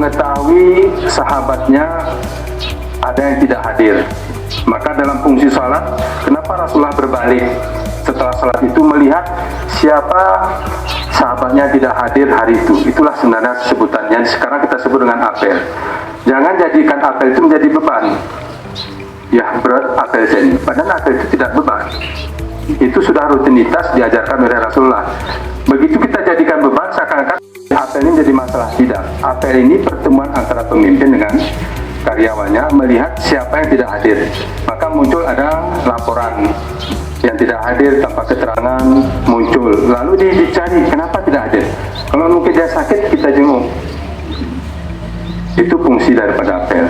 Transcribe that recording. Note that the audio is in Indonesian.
mengetahui sahabatnya ada yang tidak hadir. Maka dalam fungsi salat, kenapa Rasulullah berbalik setelah salat itu melihat siapa sahabatnya tidak hadir hari itu? Itulah sebenarnya sebutannya. Sekarang kita sebut dengan apel. Jangan jadikan apel itu menjadi beban. Ya, berat apel ini. Padahal apel itu tidak beban. Itu sudah rutinitas diajarkan oleh Rasulullah. Begitu kita jadikan beban, seakan-akan apel ini jadi masalah. Tidak. Apel ini pertemuan antara pemimpin dengan karyawannya melihat siapa yang tidak hadir. Maka muncul ada laporan yang tidak hadir tanpa keterangan muncul. Lalu dicari kenapa tidak hadir. Kalau mungkin dia sakit, kita jenguk. Itu fungsi daripada apel.